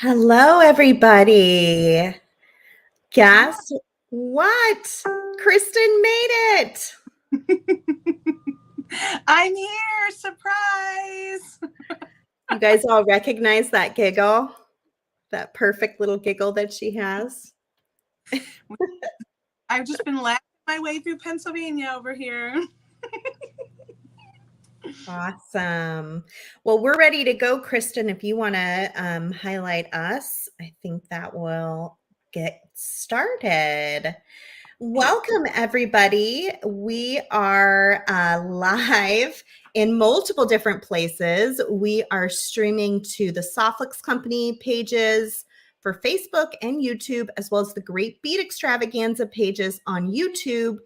Hello, everybody. Hi. Guess what? Kristen made it. I'm here. Surprise. You guys all recognize that giggle? That perfect little giggle that she has? I've just been laughing my way through Pennsylvania over here. Awesome. Well, we're ready to go, Kristen. If you want to highlight us, I think that will get started. Welcome, everybody. We are live in multiple different places. We are streaming to the Softlix Company pages for Facebook and YouTube, as well as the Great Bead Extravaganza pages on YouTube,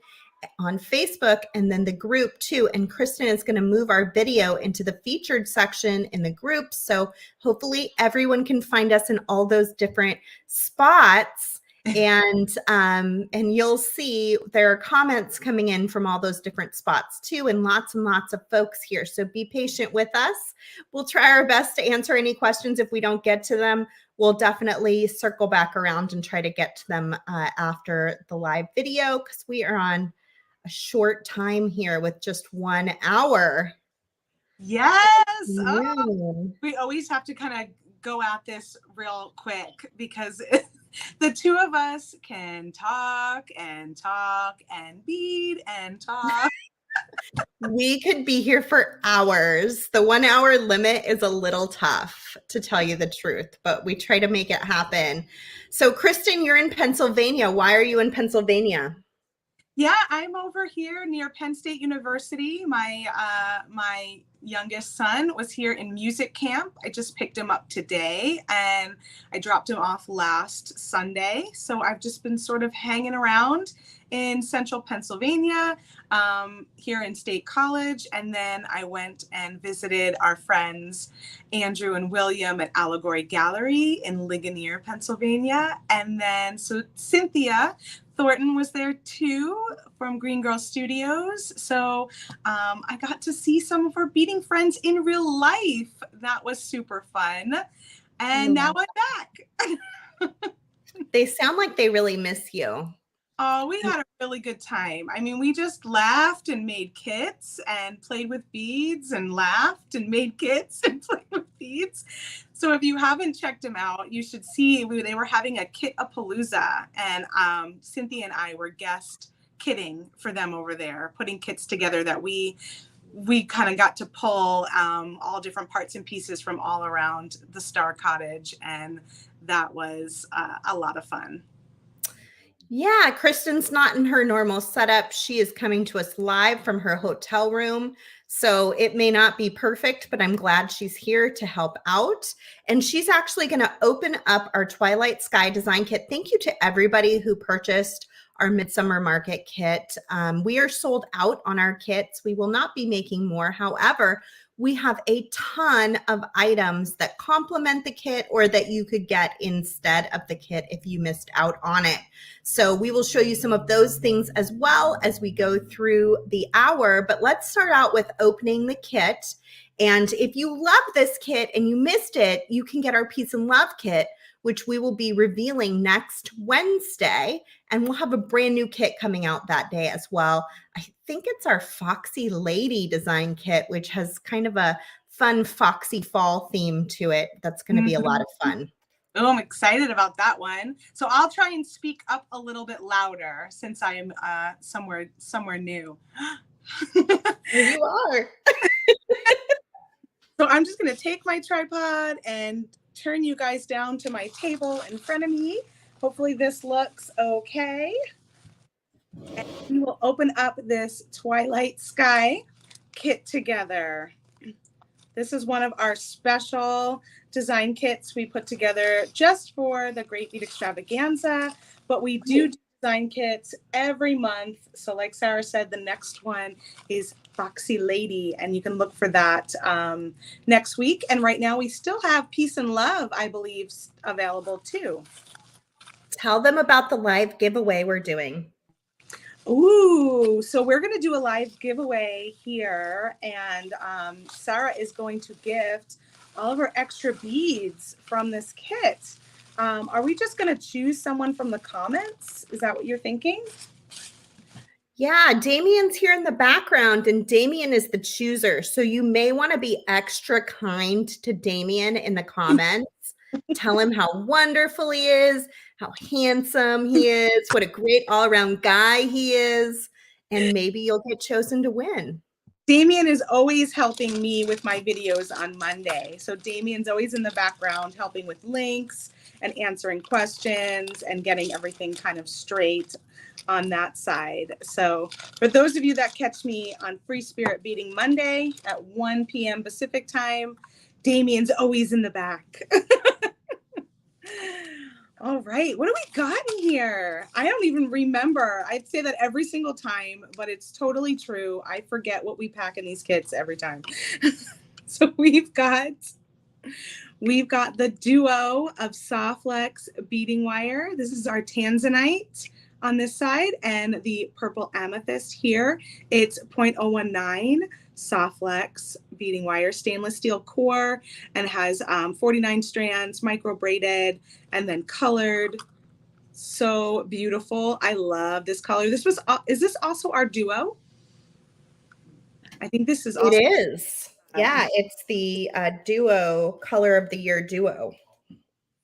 on Facebook, and then the group too. And Kristen is going to move our video into the featured section in the group. So hopefully everyone can find us in all those different spots. And you'll see there are comments coming in from all those different spots too, and lots of folks here. So be patient with us. We'll try our best to answer any questions. If we don't get to them, we'll definitely circle back around and try to get to them after the live video, because we are on a short time here with just 1 hour. Yes. Yeah. We always have to kind of go at this real quick because the two of us can talk and talk and bead and talk. We could be here for hours. The 1 hour limit is a little tough, to tell you the truth, but we try to make it happen. So, Kristen, you're in Pennsylvania. Why are you in Pennsylvania? Yeah, I'm over here near Penn State University. My youngest son was here in music camp. I just picked him up today and I dropped him off last Sunday. So I've just been sort of hanging around in central Pennsylvania, here in State College. And then I went and visited our friends Andrew and William at Allegory Gallery in Ligonier, Pennsylvania. And then so Cynthia Thornton was there too from Green Girl Studios. So I got to see some of our beading friends in real life. That was super fun. And now I'm back. They sound like they really miss you. Oh, we had a really good time. I mean, we just laughed and made kits and played with beads and laughed and made kits and played with beads. So if you haven't checked them out, you should see they were having a kit-a-palooza, and Cynthia and I were guest kitting for them over there, putting kits together that we kind of got to pull all different parts and pieces from all around the Star Cottage, and that was a lot of fun. Yeah, Kristen's not in her normal setup. She is coming to us live from her hotel room. So it may not be perfect, but I'm glad she's here to help out. And she's actually going to open up our Twilight Sky design kit. Thank you to everybody who purchased our Midsummer Market kit. We are sold out on our kits. We will not be making more. However, we have a ton of items that complement the kit or that you could get instead of the kit if you missed out on it. So we will show you some of those things as well as we go through the hour. But let's start out with opening the kit. And if you love this kit and you missed it, you can get our Peace and Love kit, which we will be revealing next Wednesday. And we'll have a brand new kit coming out that day as well. I think it's our Foxy Lady design kit, which has kind of a fun foxy fall theme to it. That's going to be a lot of fun. Oh, I'm excited about that one. So I'll try and speak up a little bit louder since I am somewhere new. Here you are. So I'm just going to take my tripod and turn you guys down to my table in front of me. Hopefully this looks okay. And we will open up this Twilight Sky kit together. This is one of our special design kits we put together just for the Great Bead Extravaganza, but we do design kits every month. So like Sara said, the next one is Foxy Lady, and you can look for that next week. And right now we still have Peace and Love, I believe, available too. Tell them about the live giveaway we're doing. Ooh, so we're going to do a live giveaway here, and Sara is going to gift all of our extra beads from this kit. Are we just going to choose someone from the comments? Is that what you're thinking? Yeah, Damien's here in the background, and Damien is the chooser. So you may want to be extra kind to Damien in the comments. Tell him how wonderful he is, how handsome he is, what a great all-around guy he is, and maybe you'll get chosen to win. Damien is always helping me with my videos on Monday. So Damien's always in the background helping with links and answering questions and getting everything kind of straight on that side. So for those of you that catch me on Free Spirit Beading Monday at 1 p.m. Pacific time, Damien's always in the back. All right, what do we got in here? I don't even remember. I'd say that every single time, but it's totally true. I forget what we pack in these kits every time. So we've got the duo of Softlex beading wire. This is our tanzanite on this side, and the purple amethyst here. It's 0.019 Softlex beading wire, stainless steel core, and has 49 strands, micro braided, and then colored. So beautiful. I love this color. Is this also our duo? I think this is also. It is. Yeah, it's the duo color of the year duo.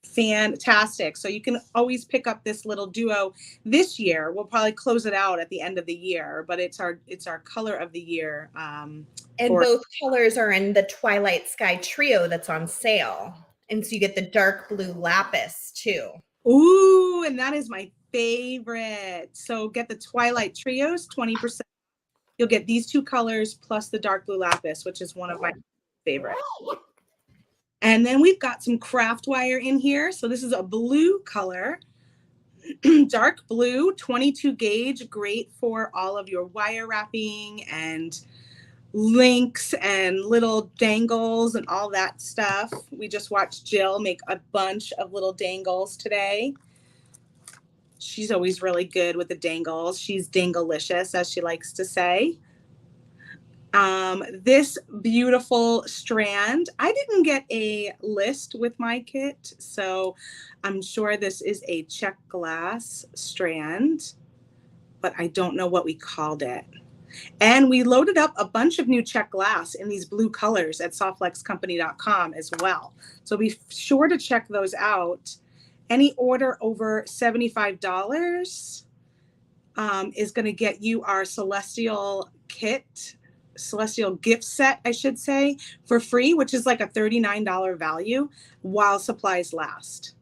Fantastic. So you can always pick up this little duo this year. We'll probably close it out at the end of the year, but it's our color of the year. And both colors are in the Twilight Sky trio that's on sale. And so you get the dark blue lapis too. Ooh, and that is my favorite. So get the Twilight trios, 20%. You'll get these two colors plus the dark blue lapis, which is one of my favorites. And then we've got some craft wire in here. So this is a blue color, dark blue, 22 gauge, great for all of your wire wrapping and links and little dangles and all that stuff. We just watched Jill make a bunch of little dangles today. She's always really good with the dangles. She's danglicious, as she likes to say. This beautiful strand, I didn't get a list with my kit, so I'm sure this is a check glass strand, but I don't know what we called it. And we loaded up a bunch of new check glass in these blue colors at softflexcompany.com as well. So be sure to check those out. Any order over $75 is going to get you our Celestial gift set, I should say, for free, which is like a $39 value while supplies last.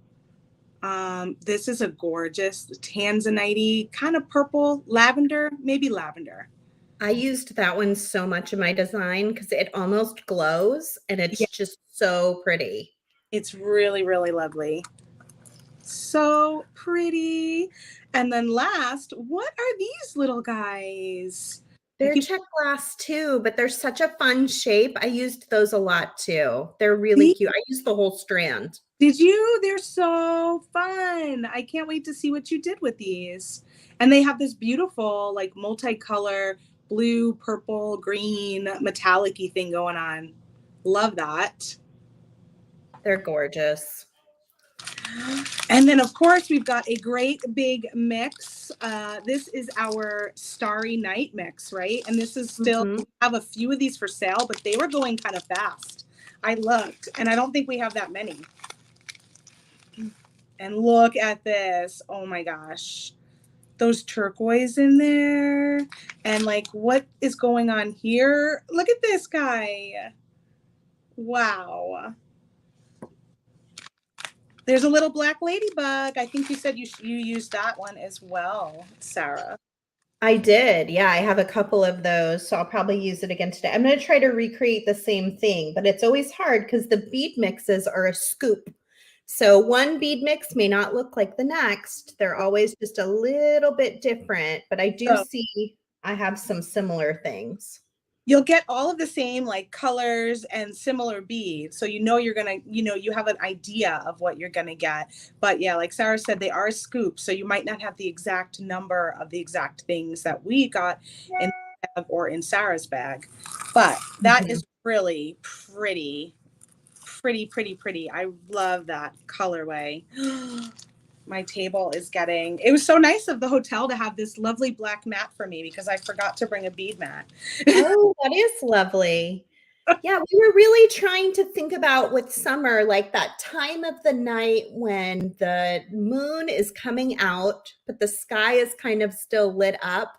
This is a gorgeous tanzanite kind of purple, lavender, maybe lavender. I used that one so much in my design because it almost glows and it's just so pretty. It's really, really lovely. So pretty. And then last, what are these little guys? They're check glass too, but they're such a fun shape. I used those a lot too. They're really cute. I used the whole strand. Did you? They're so fun. I can't wait to see what you did with these. And they have this beautiful, like, multicolor blue, purple, green, metallic-y thing going on. Love that. They're gorgeous. And then, of course, we've got a great big mix. This is our Starry Night mix, right? And this is still, we have a few of these for sale, but they were going kind of fast. I looked, and I don't think we have that many. And look at this. Oh, my gosh. Those turquoise in there. And, like, what is going on here? Look at this guy. Wow. There's a little black ladybug. I think you said you used that one as well, Sara. I did. Yeah, I have a couple of those, so I'll probably use it again today. I'm going to try to recreate the same thing, but it's always hard because the bead mixes are a scoop. So one bead mix may not look like the next. They're always just a little bit different, but I do see I have some similar things. You'll get all of the same, like, colors and similar beads. So you're going to, you have an idea of what you're going to get. But yeah, like Sara said, they are scoops. So you might not have the exact number of the exact things that we got in the bag or in Sara's bag. But that is really pretty, pretty, pretty, pretty. I love that colorway. My table is getting, it was so nice of the hotel to have this lovely black mat for me because I forgot to bring a bead mat. Oh, that is lovely. Yeah, we were really trying to think about with summer, like that time of the night when the moon is coming out, but the sky is kind of still lit up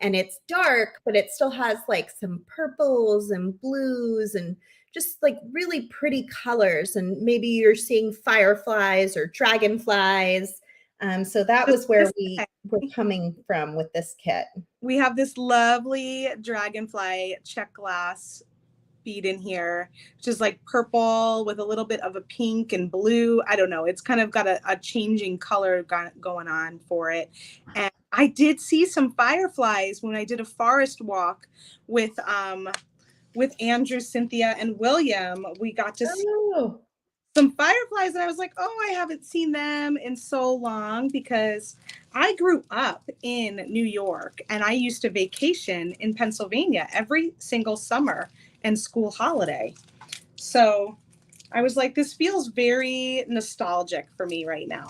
and it's dark, but it still has like some purples and blues and just like really pretty colors. And maybe you're seeing fireflies or dragonflies. So that was where we were coming from with this kit. We have this lovely dragonfly check glass bead in here, which is like purple with a little bit of a pink and blue. I don't know. It's kind of got a changing color going on for it. And I did see some fireflies when I did a forest walk with Andrew, Cynthia, and William. We got to see some fireflies, and I was like, oh, I haven't seen them in so long because I grew up in New York and I used to vacation in Pennsylvania every single summer and school holiday. So I was like, this feels very nostalgic for me right now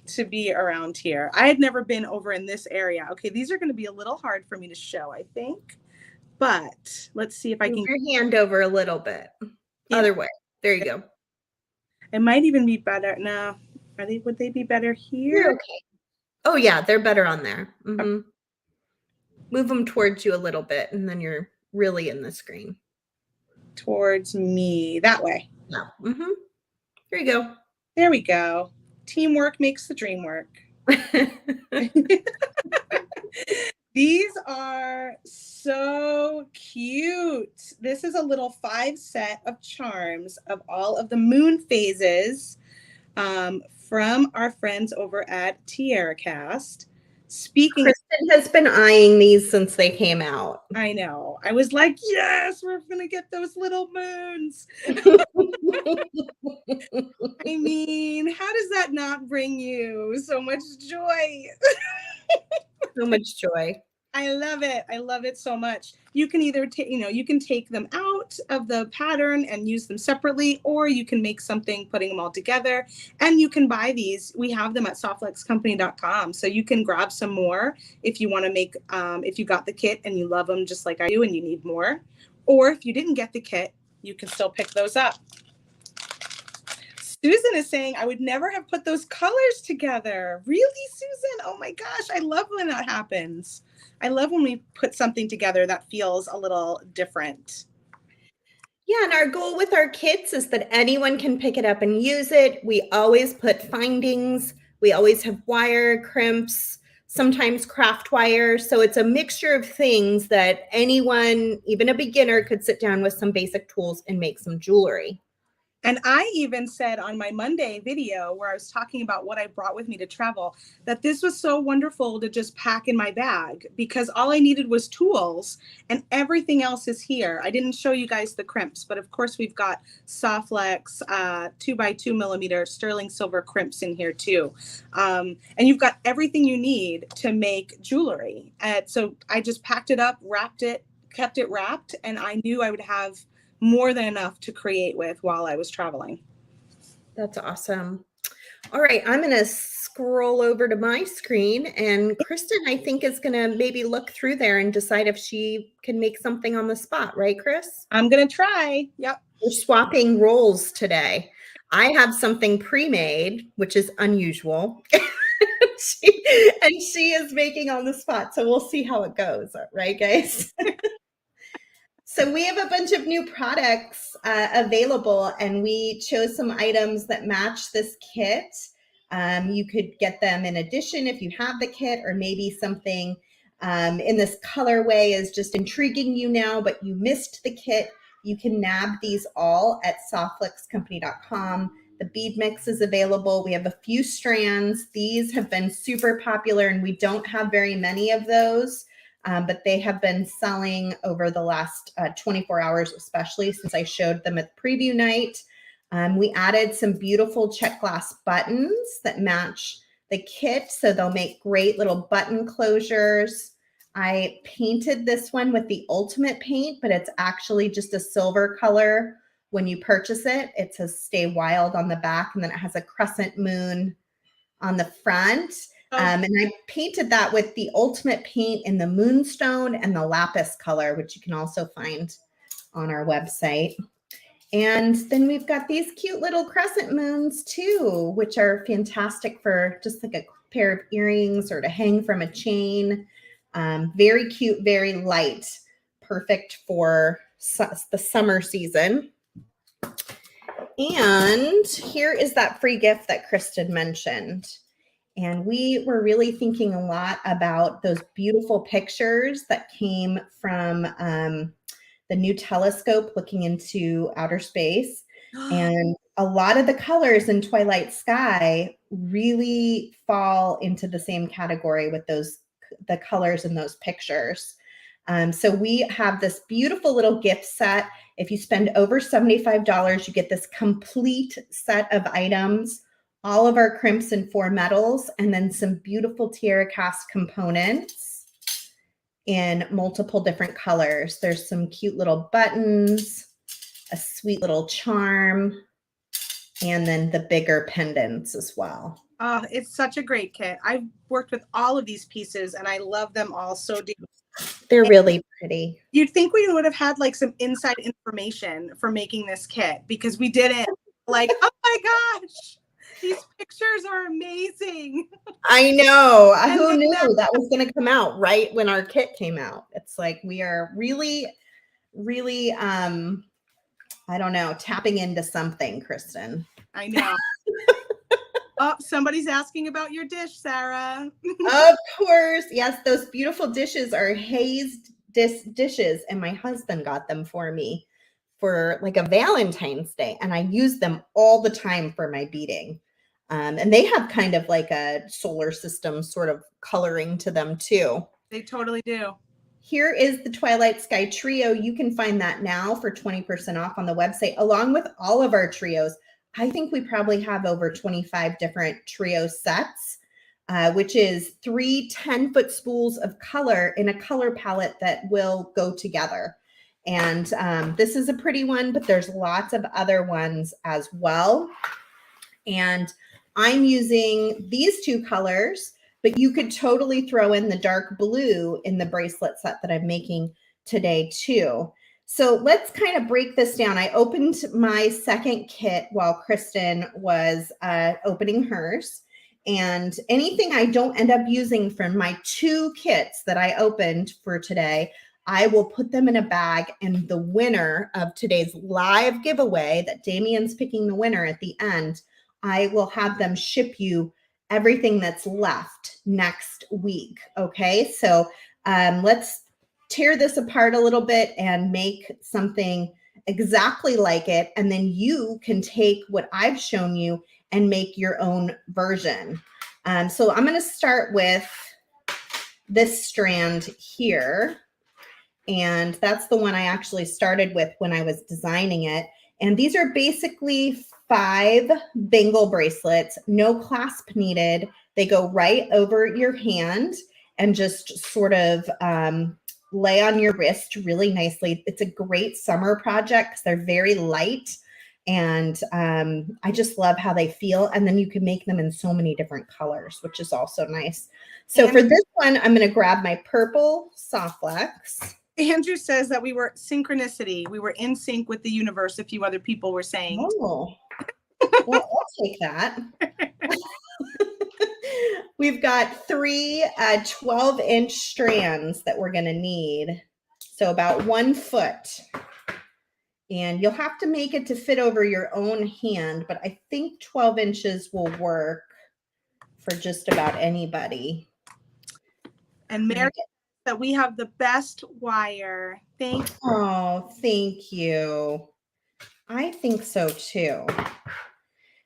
to be around here. I had never been over in this area. Okay, these are going to be a little hard for me to show, I think. But let's see if I can move your hand over a little bit. Other way. There you go. It might even be better. No, would they be better here? You're okay. Oh yeah, they're better on there. Mm-hmm. Move them towards you a little bit, and then you're really in the screen. Towards me, that way. Yeah. Mm-hmm. There you go. There we go. Teamwork makes the dream work. These are so cute. This is a little 5 set of charms of all of the moon phases from our friends over at Tiara Cast. Kristen has been eyeing these since they came out. I know. I was like, yes, we're going to get those little moons. I mean, how does that not bring you so much joy? So much joy. I love it. I love it so much. You can either take, you can take them out of the pattern and use them separately, or you can make something putting them all together. And you can buy these. We have them at softluxcompany.com. So you can grab some more if you want to make, if you got the kit and you love them just like I do and you need more. Or if you didn't get the kit, you can still pick those up. Susan is saying, I would never have put those colors together. Really, Susan? Oh my gosh, I love when that happens. I love when we put something together that feels a little different. Yeah, and our goal with our kits is that anyone can pick it up and use it. We always put findings. We always have wire, crimps, sometimes craft wire. So it's a mixture of things that anyone, even a beginner, could sit down with some basic tools and make some jewelry. And I even said on my Monday video where I was talking about what I brought with me to travel, that this was so wonderful to just pack in my bag because all I needed was tools and everything else is here. I didn't show you guys the crimps, but of course we've got Softlex 2x2 millimeter sterling silver crimps in here too. And you've got everything you need to make jewelry. And so I just packed it up, wrapped it, kept it wrapped, and I knew I would have more than enough to create with while I was traveling. That's awesome. All right, I'm going to scroll over to my screen, and Kristen, I think, is going to maybe look through there and decide if she can make something on the spot, right, Chris? I'm going to try. Yep. We're swapping roles today. I have something pre-made, which is unusual. she is making on the spot, so we'll see how it goes, right, guys? So we have a bunch of new products available, and we chose some items that match this kit. You could get them in addition if you have the kit, or maybe something in this colorway is just intriguing you now, but you missed the kit. You can nab these all at softluxcompany.com. The bead mix is available. We have a few strands. These have been super popular, and we don't have very many of those. But they have been selling over the last 24 hours, especially since I showed them at preview night. We added some beautiful check glass buttons that match the kit. So they'll make great little button closures. I painted this one with the Ultimate Paint, but it's actually just a silver color when you purchase it. It says Stay Wild on the back, and then it has a crescent moon on the front. And I painted that with the Ultimate Paint in the Moonstone and the Lapis color, which you can also find on our website. And then we've got these cute little crescent moons too, which are fantastic for just like a pair of earrings or to hang from a chain. Very cute, very light, perfect for the summer season. And here is that free gift that Kristen mentioned. And we were really thinking a lot about those beautiful pictures that came from the new telescope looking into outer space. And a lot of the colors in Twilight Sky really fall into the same category with the colors in those pictures. So we have this beautiful little gift set. If you spend over $75, you get this complete set of items, all of our crimps and 4 metals, and then some beautiful tiara cast components in multiple different colors. There's some cute little buttons, a sweet little charm, and then the bigger pendants as well. Oh, it's such a great kit. I've worked with all of these pieces and I love them all so deeply. They're really pretty. You'd think we would have had like some inside information for making this kit because we didn't. Like, oh my gosh, these pictures are amazing. I know. Who knew that was going to come out right when our kit came out? It's like we are really, really, I don't know, tapping into something, Kristen. I know. Oh, somebody's asking about your dish, Sara. Of course. Yes, those beautiful dishes are hazed dishes, and my husband got them for me for like a Valentine's Day, and I use them all the time for my beading. And they have kind of like a solar system sort of coloring to them too. They totally do. Here is the Twilight Sky Trio. You can find that now for 20% off on the website, along with all of our trios. I think we probably have over 25 different trio sets, which is 3 10-foot spools of color in a color palette that will go together. And this is a pretty one, but there's lots of other ones as well. And I'm using these 2 colors, but you could totally throw in the dark blue in the bracelet set that I'm making today too. So let's kind of break this down. I opened my second kit while Kristen was opening hers. And anything I don't end up using from my 2 kits that I opened for today, I will put them in a bag, and the winner of today's live giveaway that Damien's picking the winner at the end, I will have them ship you everything that's left next week. Okay, so let's tear this apart a little bit and make something exactly like it. And then you can take what I've shown you and make your own version. So I'm going to start with this strand here. And that's the one I actually started with when I was designing it. And these are basically 5 bangle bracelets, no clasp needed. They go right over your hand and just sort of lay on your wrist really nicely. It's a great summer project because they're very light, and I just love how they feel. And then you can make them in so many different colors, which is also nice. So for this one, I'm going to grab my purple soft flex. Andrew says that we were synchronicity. We were in sync with the universe, a few other people were saying. Oh, well, I'll take that. We've got 3 12-inch strands that we're going to need. So about 1 foot. And you'll have to make it to fit over your own hand, but I think 12 inches will work for just about anybody. And Mary, that we have the best wire. Thank you. Oh, thank you. I think so too.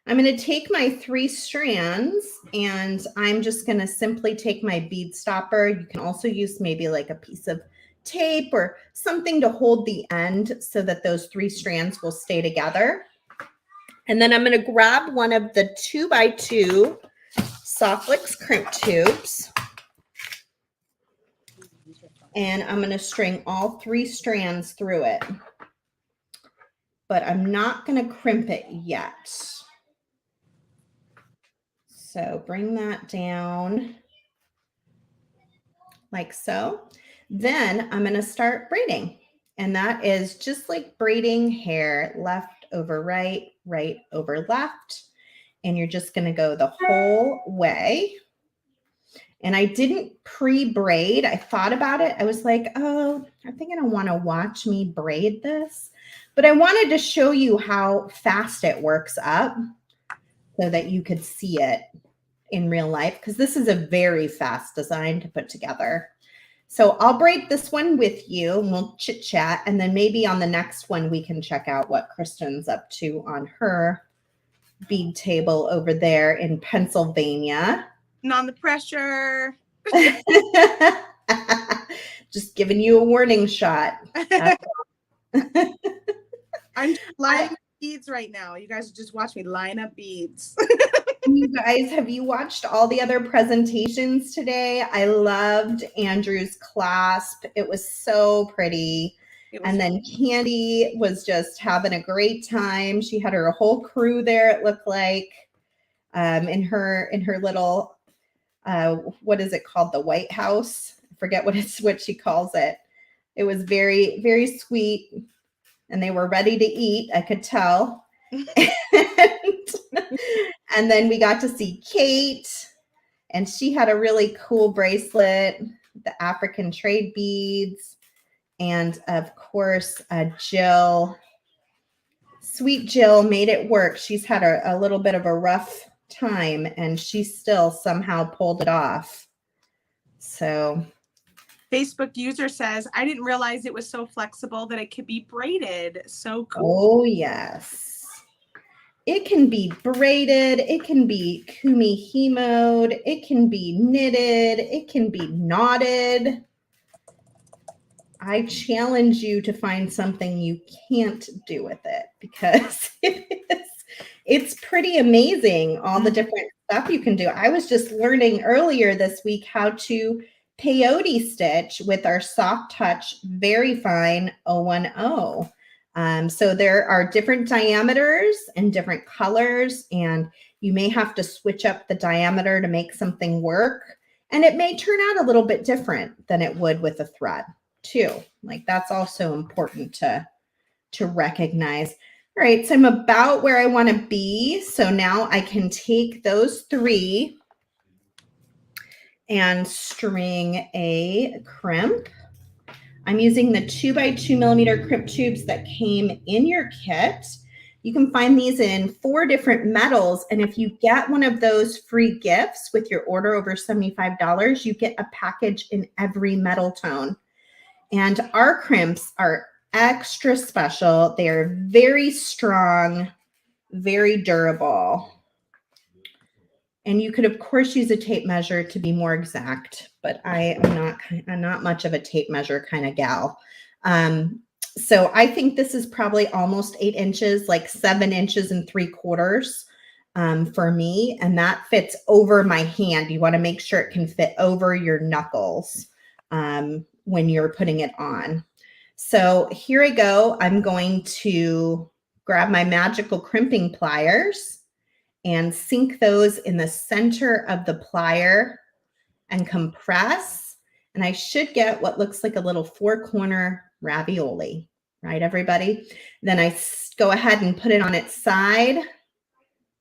I'm going to take my 3 strands, and I'm just going to simply take my bead stopper. You can also use maybe like a piece of tape or something to hold the end so that those 3 strands will stay together. And then I'm going to grab one of the 2x2 soft flex crimp tubes. and I'm going to string all 3 strands through it. But I'm not going to crimp it yet. So bring that down like so. Then I'm going to start braiding. And that is just like braiding hair, left over right, right over left. And you're just going to go the whole way. And I didn't pre-braid. I thought about it. I was like, oh, I think I don't want to watch me braid this. But I wanted to show you how fast it works up so that you could see it in real life, because this is a very fast design to put together. So I'll braid this one with you and we'll chit chat. And then maybe on the next one, we can check out what Kristen's up to on her bead table over there in Pennsylvania. Not the pressure. Just giving you a warning shot. I'm lining up beads right now. You guys just watch me line up beads. You guys, have you watched all the other presentations today? I loved Andrew's clasp. It was so pretty. And then Candy was just having a great time. She had her whole crew there, it looked like, in her little, what is it called? The White House. I forget what she calls it. It was very, very sweet. And they were ready to eat, I could tell. And then we got to see Kate, and she had a really cool bracelet, the African trade beads. And of course, Jill, sweet Jill, made it work. She's had a little bit of a rough time, and she still somehow pulled it off. So Facebook user says, I didn't realize it was so flexible that it could be braided. So cool. Oh, yes. It can be braided. It can be kumi-himoed. It can be knitted. It can be knotted. I challenge you to find something you can't do with it, because it's pretty amazing, all the different stuff you can do. I was just learning earlier this week how to peyote stitch with our Soft Touch Very Fine 010. So there are different diameters and different colors, and you may have to switch up the diameter to make something work. And it may turn out a little bit different than it would with a thread too. Like, that's also important to recognize. All right, so I'm about where I want to be. So now I can take those 3 and string a crimp. I'm using the 2x2 millimeter crimp tubes that came in your kit. You can find these in 4 different metals. And if you get one of those free gifts with your order over $75, you get a package in every metal tone. And our crimps are extra special. They are very strong, very durable. And you could, of course, use a tape measure to be more exact, but I'm not much of a tape measure kind of gal. So I think this is probably almost 8 inches, like 7 inches and 3/4 for me. And that fits over my hand. You want to make sure it can fit over your knuckles when you're putting it on. So here I go. I'm going to grab my magical crimping pliers and sink those in the center of the plier and compress. And I should get what looks like a little 4-corner ravioli, right, everybody? Then I go ahead and put it on its side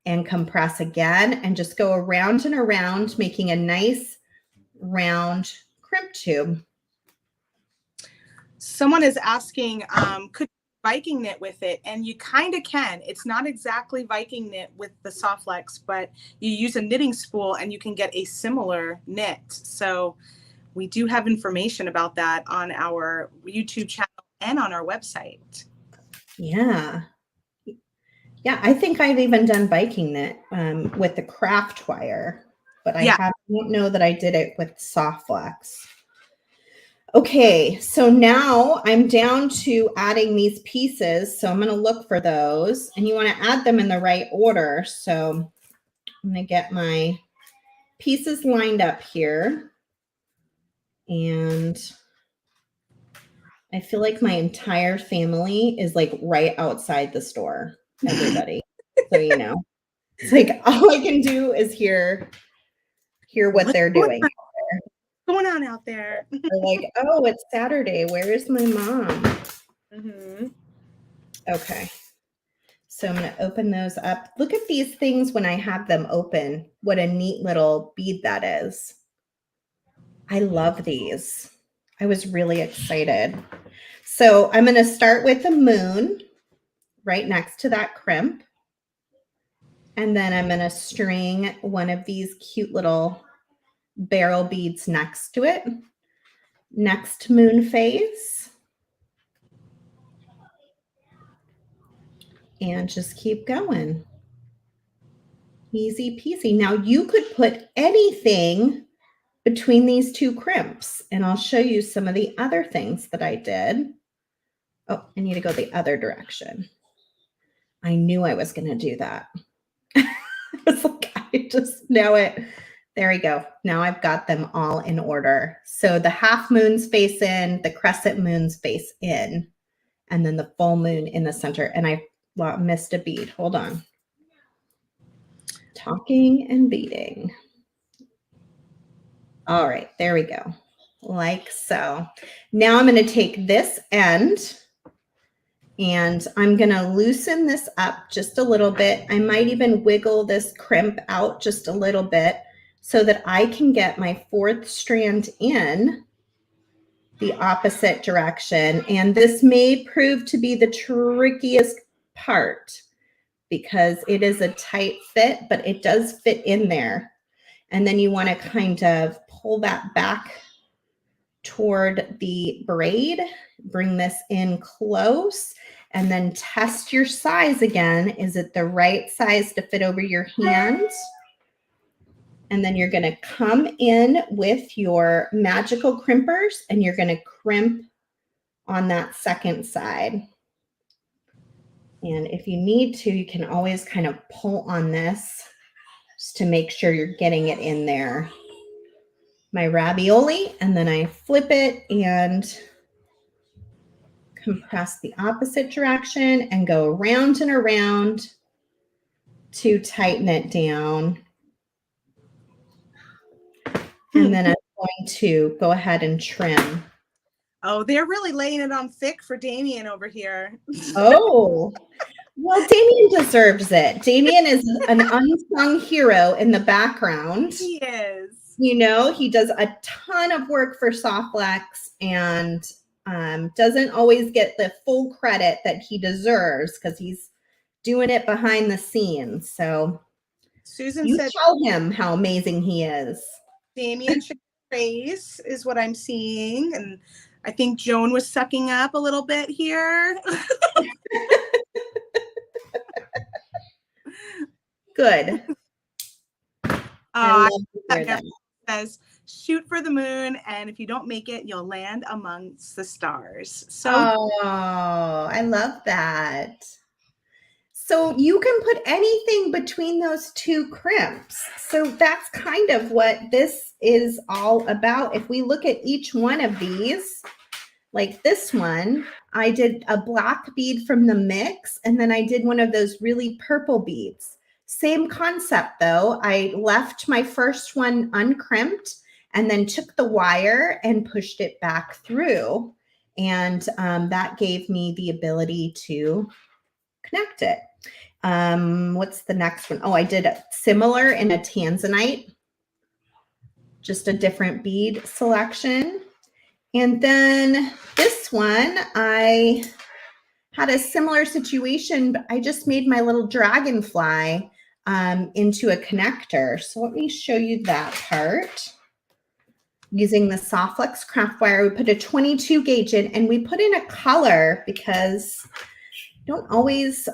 and compress again, and just go around and around, making a nice round crimp tube. Someone is asking, could Viking knit with it? And you kind of can. It's not exactly Viking knit with the Softlex, but you use a knitting spool and you can get a similar knit. So we do have information about that on our YouTube channel and on our website. Yeah. Yeah, I think I've even done Viking knit with the craft wire, but I don't know that I did it with Softlex. Okay, so now I'm down to adding these pieces. So I'm going to look for those, and you want to add them in the right order. So I'm going to get my pieces lined up here. And I feel like my entire family is like right outside the store, everybody. So, you know, it's like all I can do is hear what they're doing. What's going on out there? They're like, oh, it's Saturday. Where is my mom? Mm-hmm. Okay. So I'm going to open those up. Look at these things when I have them open. What a neat little bead that is. I love these. I was really excited. So I'm going to start with the moon right next to that crimp. And then I'm going to string one of these cute little barrel beads next to it. Next moon phase. And just keep going. Easy peasy. Now you could put anything between these two crimps, and I'll show you some of the other things that I did. Oh, I need to go the other direction. I knew I was going to do that. It's like, I just know it. There we go. Now I've got them all in order. So the half moon's face in, the crescent moon's face in, and then the full moon in the center. And I missed a bead. Hold on. Talking and beading. All right, there we go. Like so. Now I'm going to take this end and I'm going to loosen this up just a little bit. I might even wiggle this crimp out just a little bit so that I can get my fourth strand in the opposite direction. And this may prove to be the trickiest part because it is a tight fit, but it does fit in there. And then you want to kind of pull that back toward the braid, bring this in close, and then test your size again. Is it the right size to fit over your hands? And then you're going to come in with your magical crimpers and you're going to crimp on that second side. And if you need to, you can always kind of pull on this just to make sure you're getting it in there. My ravioli, and then I flip it and compress the opposite direction and go around and around to tighten it down. And then I'm going to go ahead and trim. Oh, they're really laying it on thick for Damien over here. Oh, well, Damien deserves it. Damien is an unsung hero in the background. He is. You know, he does a ton of work for Softlex and doesn't always get the full credit that he deserves because he's doing it behind the scenes. So Susan you said tell him how amazing he is. Damien should praise is what I'm seeing. And I think Joan was sucking up a little bit here. Good. I love to hear that. Says, shoot for the moon, and if you don't make it, you'll land amongst the stars. So, oh, I love that. So you can put anything between those two crimps. So that's kind of what this is all about. If we look at each one of these, like this one, I did a black bead from the mix, and then I did one of those really purple beads. Same concept though. I left my first one uncrimped and then took the wire and pushed it back through. And that gave me the ability to connect it. What's the next one? Oh, I did a similar in a tanzanite, just a different bead selection. And then this one, I had a similar situation, but I just made my little dragonfly into a connector. So let me show you that part. Using the Softlex craft wire, we put a 22 gauge in, and we put in a color because don't always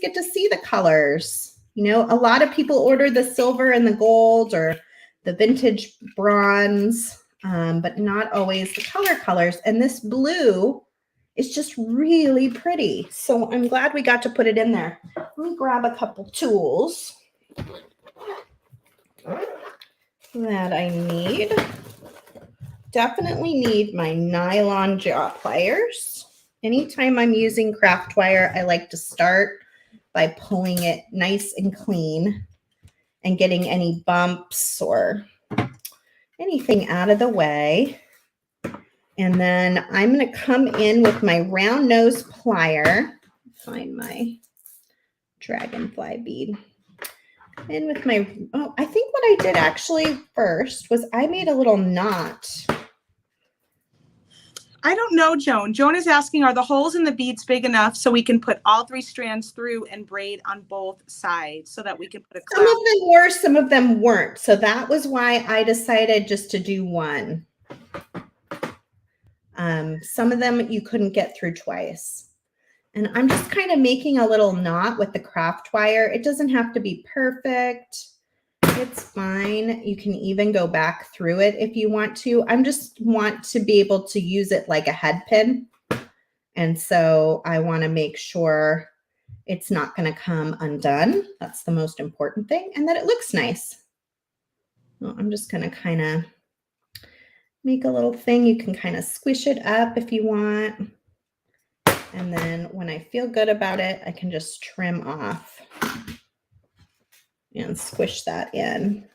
get to see the colors. You know, a lot of people order the silver and the gold or the vintage bronze, but not always the colors. And this blue is just really pretty. So I'm glad we got to put it in there. Let me grab a couple tools. that I need. Definitely need my nylon jaw pliers. Anytime I'm using craft wire, I like to start by pulling it nice and clean and getting any bumps or anything out of the way. And then I'm going to come in with my round nose plier. Find my dragonfly bead. And with my, oh, I think what I did actually first was I made a little knot. I don't know, Joan. Joan is asking, are the holes in the beads big enough so we can put all 3 strands through and braid on both sides so that we can put a cloud? Some of them were, some of them weren't. So that was why I decided just to do one. Some of them you couldn't get through twice. And I'm just kind of making a little knot with the craft wire. It doesn't have to be perfect. It's fine. You can even go back through it if you want to. I just want to be able to use it like a head pin. And so I want to make sure it's not going to come undone. That's the most important thing. And that it looks nice. Well, I'm just going to kind of make a little thing. You can kind of squish it up if you want. And then when I feel good about it, I can just trim off and squish that in.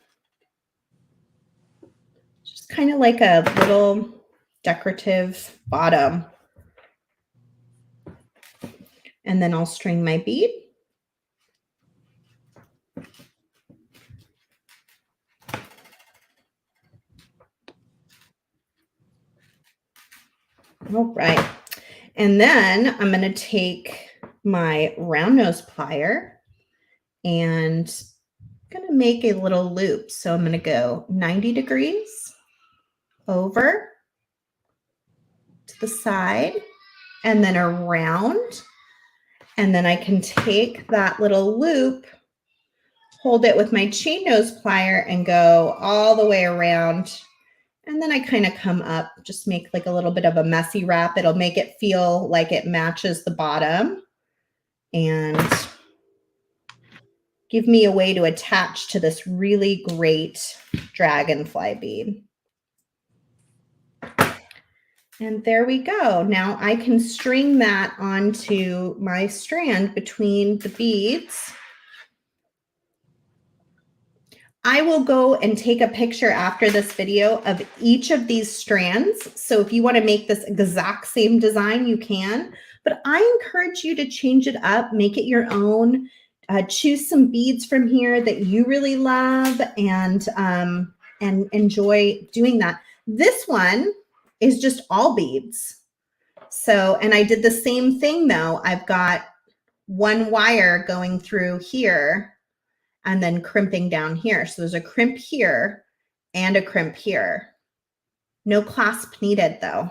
Just kind of like a little decorative bottom. And then I'll string my bead. All right. And then I'm going to take my round nose plier and I'm going to make a little loop. So I'm going to go 90 degrees over to the side and then around. And then I can take that little loop, hold it with my chain nose plier and go all the way around. And then I kind of come up, just make like a little bit of a messy wrap. It'll make it feel like it matches the bottom and give me a way to attach to this really great dragonfly bead. And there we go. Now I can string that onto my strand between the beads. I will go and take a picture after this video of each of these strands. So if you want to make this exact same design, you can. But I encourage you to change it up, make it your own. Choose some beads from here that you really love and enjoy doing that. This one is just all beads. So, and I did the same thing though. I've got one wire going through here and then crimping down here. So there's a crimp here and a crimp here. No clasp needed though.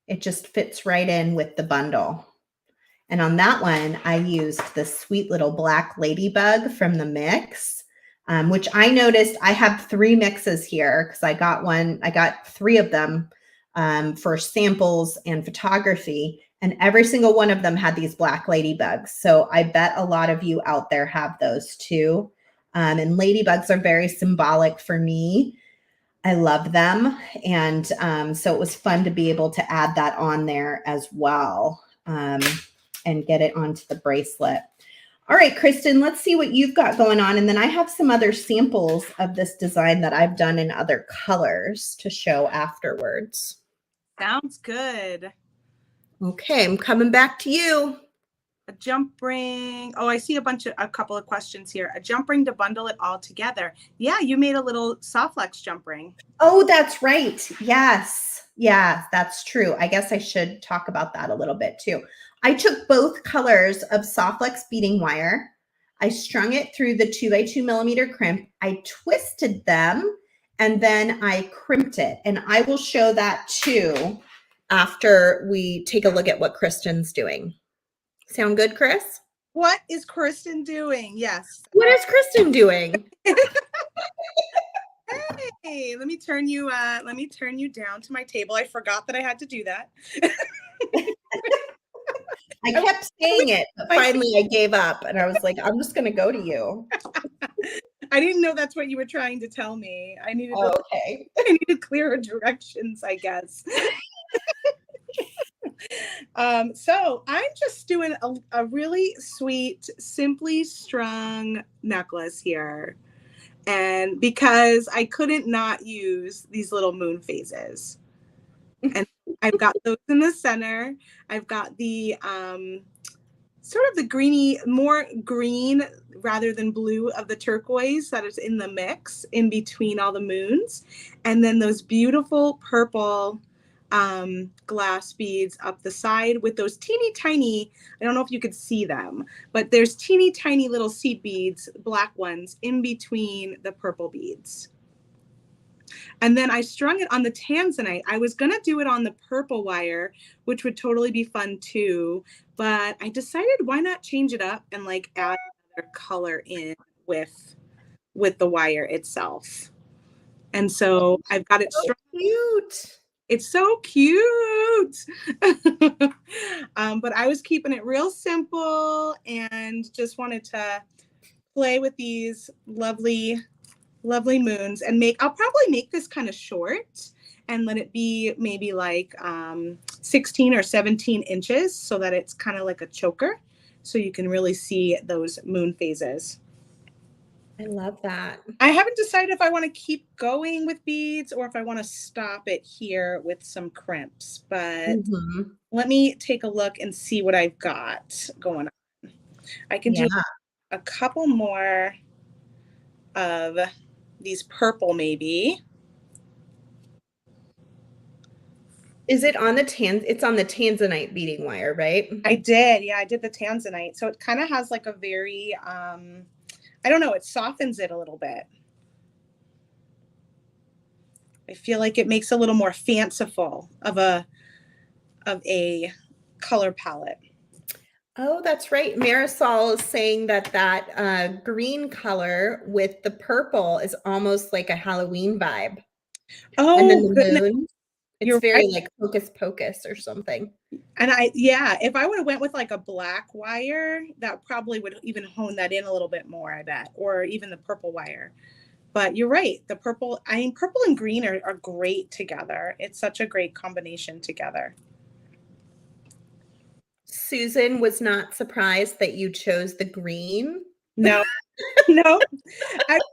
It just fits right in with the bundle. And on that one, I used this sweet little black ladybug from the mix, which I noticed I have 3 mixes here because I got 3 of them for samples and photography. And every single one of them had these black ladybugs. So I bet a lot of you out there have those too. And ladybugs are very symbolic for me. I love them. And so it was fun to be able to add that on there as well and get it onto the bracelet. All right, Kristen, let's see what you've got going on. And then I have some other samples of this design that I've done in other colors to show afterwards. Sounds good. Okay, I'm coming back to you. A jump ring. Oh, I see a couple of questions here. A jump ring to bundle it all together. Yeah, you made a little soft flex jump ring. Oh, that's right. Yes. Yeah, that's true. I guess I should talk about that a little bit too. I took both colors of soft flex beading wire. I strung it through the 2x2 millimeter crimp. I twisted them and then I crimped it. And I will show that too after we take a look at what Kristen's doing. Sound good, Chris? What is Kristen doing? Yes. What is Kristen doing? Hey, let me turn you down to my table. I forgot that I had to do that. I kept saying it, but finally I gave up and I was like, I'm just going to go to you. I didn't know that's what you were trying to tell me. I needed Oh, okay. I needed clearer directions, I guess. So I'm just doing a really sweet, simply strung necklace here. And because I couldn't not use these little moon phases. And I've got those in the center. I've got the sort of the greeny, more green rather than blue of the turquoise that is in the mix in between all the moons. And then those beautiful purple glass beads up the side with those teeny tiny, I don't know if you could see them, but there's teeny tiny little seed beads, black ones, in between the purple beads. And then I strung it on the tanzanite. I was going to do it on the purple wire, which would totally be fun too. But I decided why not change it up and like add another color in with the wire itself. And so I've got it strung. Cute. It's so cute. But I was keeping it real simple and just wanted to play with these lovely moons and I'll probably make this kind of short and let it be maybe like 16 or 17 inches so that it's kind of like a choker so you can really see those moon phases. I love that. I haven't decided if I want to keep going with beads or if I want to stop it here with some crimps, but let me take a look and see what I've got going on. I can do a couple more of these purple maybe. Is it on the it's on the tanzanite beading wire, right? I did. Yeah, I did the tanzanite. So it kind of has like a very, I don't know, it softens it a little bit. I feel like it makes a little more fanciful of a color palette. Oh, that's right. Marisol is saying that green color with the purple is almost like a Halloween vibe. Oh, and then the goodness. moon, it's You're very right. like hocus pocus or something. And if I would have went with like a black wire, that probably would even hone that in a little bit more, I bet, or even the purple wire. But you're right. The purple, purple and green are great together. It's such a great combination together. Susan was not surprised that you chose the green. No, no.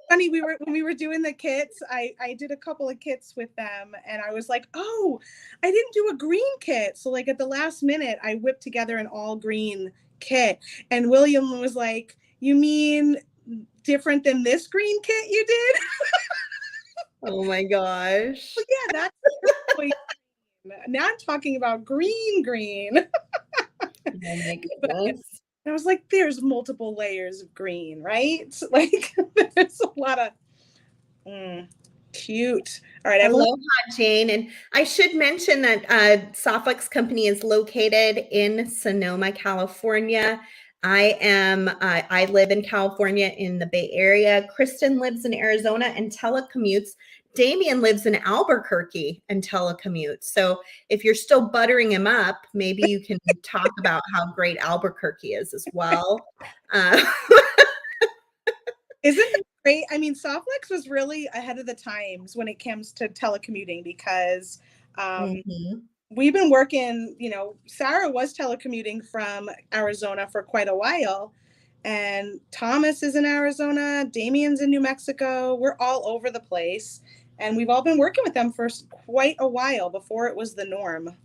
Funny, when we were doing the kits, I did a couple of kits with them and I was like, oh, I didn't do a green kit. So like at the last minute, I whipped together an all green kit. And William was like, you mean different than this green kit you did? Oh my gosh. Well, yeah, that's green. Now I'm talking about green. Oh my goodness. I was like, there's multiple layers of green, right? Like there's a lot of cute. All right. Aloha, Jane. And I should mention that Softflex Company is located in Sonoma, California. I live in California in the Bay Area. Kristen lives in Arizona and telecommutes. Damien lives in Albuquerque and telecommutes. So if you're still buttering him up, maybe you can talk about how great Albuquerque is as well. Isn't that great? I mean, Softflex was really ahead of the times when it comes to telecommuting because we've been working, Sara was telecommuting from Arizona for quite a while. And Thomas is in Arizona, Damien's in New Mexico. We're all over the place. And we've all been working with them for quite a while before it was the norm.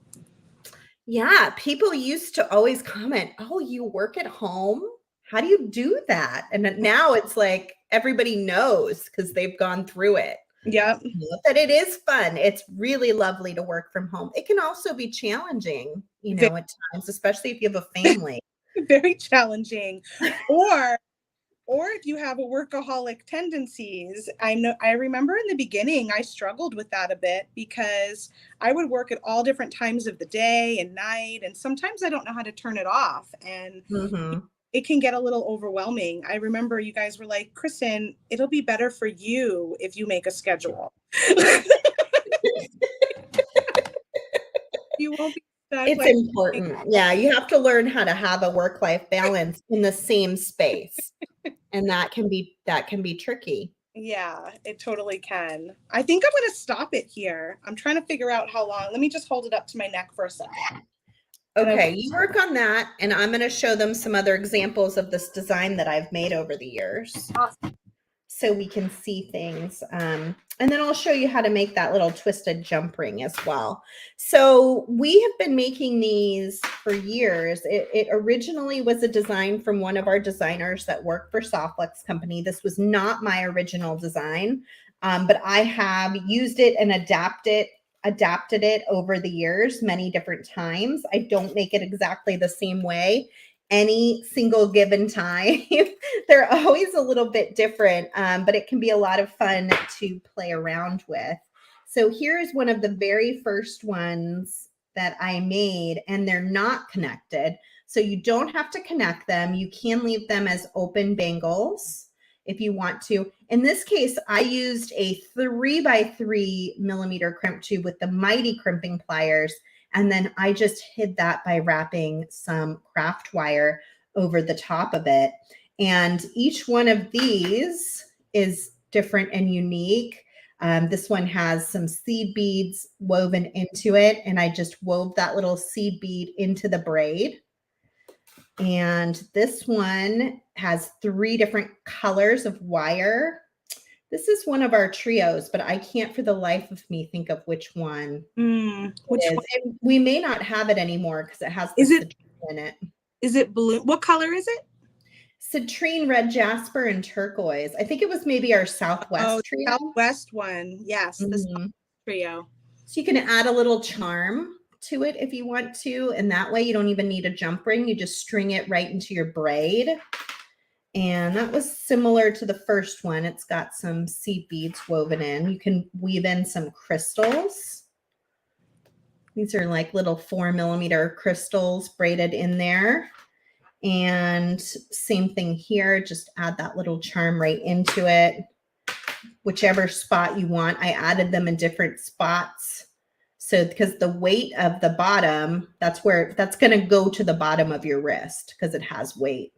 Yeah, people used to always comment, oh, you work at home? How do you do that? And now it's like everybody knows because they've gone through it. Yeah. That it is fun. It's really lovely to work from home. It can also be challenging, at times, especially if you have a family. Very challenging. Or if you have a workaholic tendencies. I remember in the beginning, I struggled with that a bit because I would work at all different times of the day and night. And sometimes I don't know how to turn it off. And it can get a little overwhelming. I remember you guys were like, Kristen, it'll be better for you if you make a schedule. You won't be stuck. It's important. Yeah, you have to learn how to have a work-life balance in the same space. And that can be tricky. Yeah, it totally can. I think I'm going to stop it here. I'm trying to figure out how long. Let me just hold it up to my neck for a second. Okay, you work on that, and I'm going to show them some other examples of this design that I've made over the years. Awesome. So we can see things. And then I'll show you how to make that little twisted jump ring as well. So we have been making these for years. It originally was a design from one of our designers that worked for Softflex Company. This was not my original design, but I have used it and adapted it over the years many different times. I don't make it exactly the same way any single given time. They're always a little bit different, but it can be a lot of fun to play around with. So here's one of the very first ones that I made, and they're not connected. So you don't have to connect them. You can leave them as open bangles if you want to. In this case, I used a 3x3 millimeter crimp tube with the mighty crimping pliers. And then I just hid that by wrapping some craft wire over the top of it. And each one of these is different and unique. This one has some seed beads woven into it. And I just wove that little seed bead into the braid. And this one has 3 different colors of wire. This is one of our trios, but I can't for the life of me think of which one. Which one? And we may not have it anymore because it has is it in it. Is it blue? What color is it? Citrine, red jasper, and turquoise. I think it was maybe our Southwest trio. Southwest one. Yes, the trio. So you can add a little charm to it if you want to, and that way you don't even need a jump ring. You just string it right into your braid. And that was similar to the first one. It's got some seed beads woven in. You can weave in some crystals. These are like little 4 millimeter crystals braided in there. And same thing here, just add that little charm right into it. Whichever spot you want. I added them in different spots. So because the weight of the bottom, that's going to go to the bottom of your wrist because it has weight.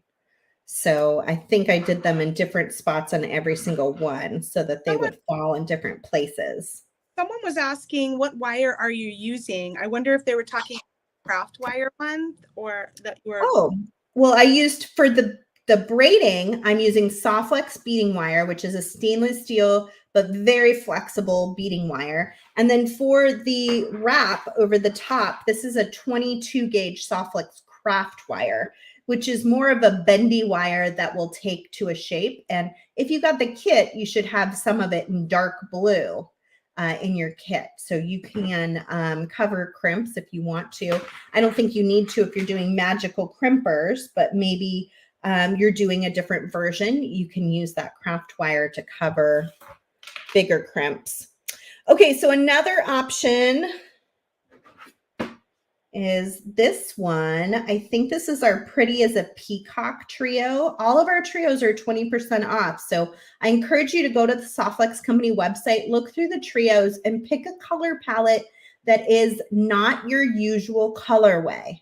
So I think I did them in different spots on every single one so that they would fall in different places. Someone was asking, what wire are you using? I wonder if they were talking craft wire one or that you were. Oh, well, I used for the braiding, I'm using Softflex beading wire, which is a stainless steel, but very flexible beading wire. And then for the wrap over the top, this is a 22 gauge Softflex craft wire, which is more of a bendy wire that will take to a shape. And if you got the kit, you should have some of it in dark blue in your kit. So you can cover crimps if you want to. I don't think you need to if you're doing magical crimpers, but maybe you're doing a different version. You can use that craft wire to cover bigger crimps. Okay, so another option is this one. I think this is our Pretty as a Peacock trio. All of our trios are 20% off. So I encourage you to go to the Softflex Company website, look through the trios and pick a color palette that is not your usual colorway.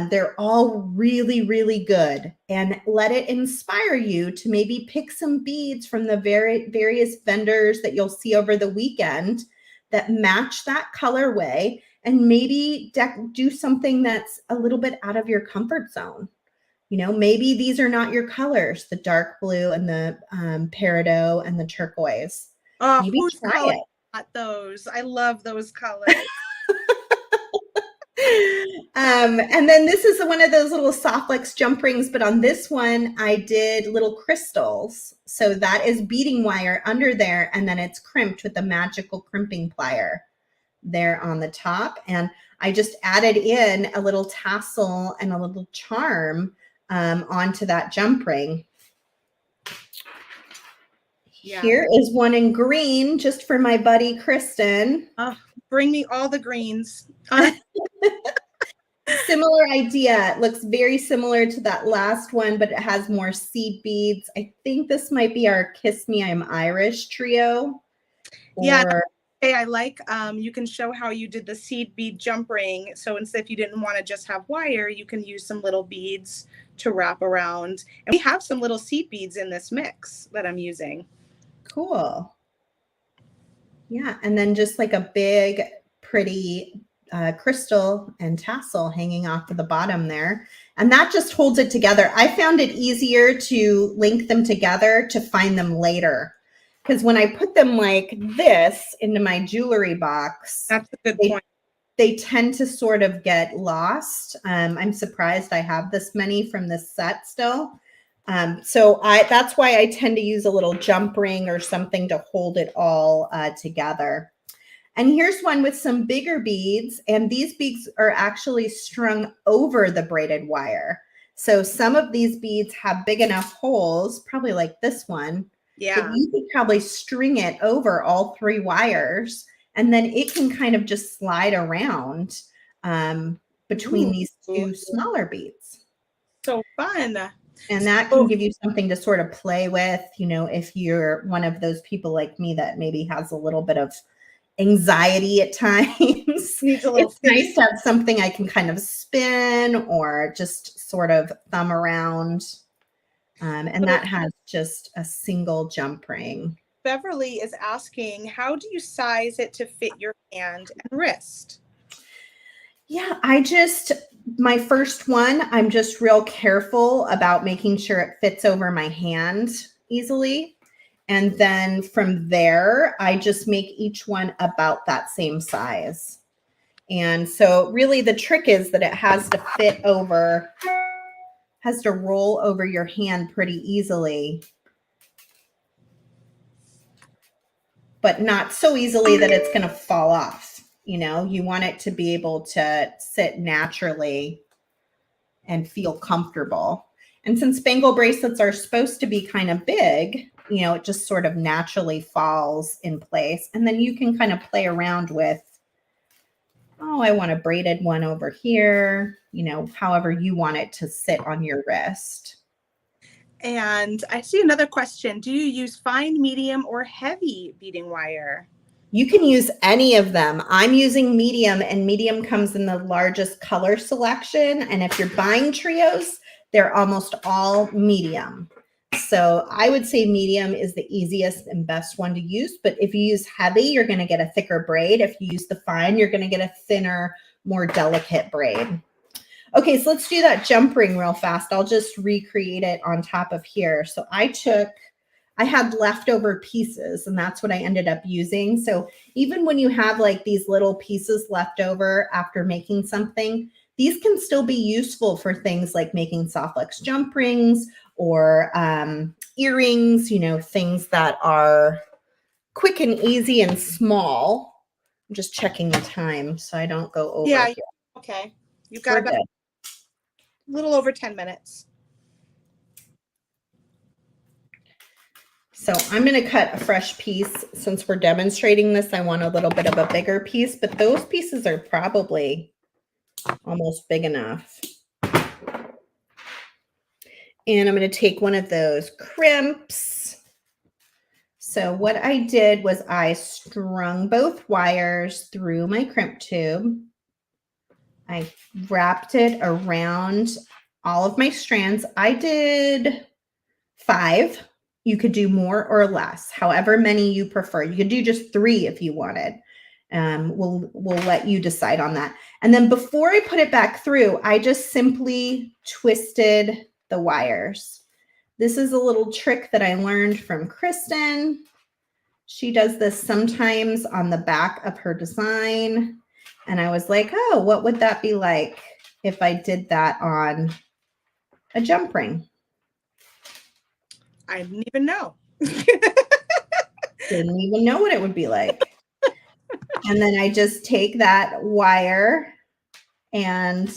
They're all really, really good, and let it inspire you to maybe pick some beads from the various vendors that you'll see over the weekend that match that colorway, and maybe do something that's a little bit out of your comfort zone. You know, maybe these are not your colors, the dark blue and the peridot and the turquoise. Maybe who's try it. At those? I love those colors. And then this is one of those little Softflex jump rings, but on this one, I did little crystals. So that is beading wire under there, and then it's crimped with a magical crimping plier there on the top. And I just added in a little tassel and a little charm onto that jump ring. Yeah. Here is one in green just for my buddy Kristen. Bring me all the greens. Similar idea. It looks very similar to that last one, but it has more seed beads. I think this might be our Kiss Me I'm Irish trio. Yeah, Hey, I like, you can show how you did the seed bead jump ring. So instead, if you didn't want to just have wire, you can use some little beads to wrap around. And we have some little seed beads in this mix that I'm using. Cool. Yeah, and then just like a big, pretty crystal and tassel hanging off of the bottom there. And that just holds it together. I found it easier to link them together to find them later. Because when I put them like this into my jewelry box, That's a good point. They tend to sort of get lost. I'm surprised I have this many from this set still. So that's why I tend to use a little jump ring or something to hold it all together. And here's one with some bigger beads, and these beads are actually strung over the braided wire. So some of these beads have big enough holes, probably like this one, that you could probably string it over all 3 wires, and then it can kind of just slide around between these 2 smaller beads. So fun. And that can give you something to sort of play with, you know, if you're one of those people like me that maybe has a little bit of anxiety at times. It's nice to have something I can kind of spin or just sort of thumb around. And that has just a single jump ring. Beverly is asking, how do you size it to fit your hand and wrist? Yeah, my first one, I'm just real careful about making sure it fits over my hand easily. And then from there, I just make each one about that same size. And so really the trick is that it has to fit over, has to roll over your hand pretty easily, but not so easily that it's going to fall off. You know, you want it to be able to sit naturally and feel comfortable. And since bangle bracelets are supposed to be kind of big, you know, it just sort of naturally falls in place. And then you can kind of play around with, oh, I want a braided one over here, you know, however you want it to sit on your wrist. And I see another question. Do you use fine, medium, or heavy beading wire? You can use any of them. I'm using medium, and medium comes in the largest color selection. And if you're buying trios, they're almost all medium. So I would say medium is the easiest and best one to use. But if you use heavy, you're going to get a thicker braid. If you use the fine, you're going to get a thinner, more delicate braid. Okay, so let's do that jump ring real fast. I'll just recreate it on top of here. So I had leftover pieces, and that's what I ended up using. So even when you have like these little pieces left over after making something, these can still be useful for things like making soft flex jump rings or earrings, you know, things that are quick and easy and small. I'm just checking the time so I don't go over. Yeah, okay. You got about a little over 10 minutes. So I'm going to cut a fresh piece. Since we're demonstrating this, I want a little bit of a bigger piece, but those pieces are probably almost big enough. And I'm going to take one of those crimps. So what I did was I strung both wires through my crimp tube. I wrapped it around all of my strands. I did 5. You could do more or less, however many you prefer. You could do just 3 if you wanted. We'll let you decide on that. And then before I put it back through, I just simply twisted the wires. This is a little trick that I learned from Kristen. She does this sometimes on the back of her design. And I was like, oh, what would that be like if I did that on a jump ring? I didn't even know. Didn't even know what it would be like. And then I just take that wire and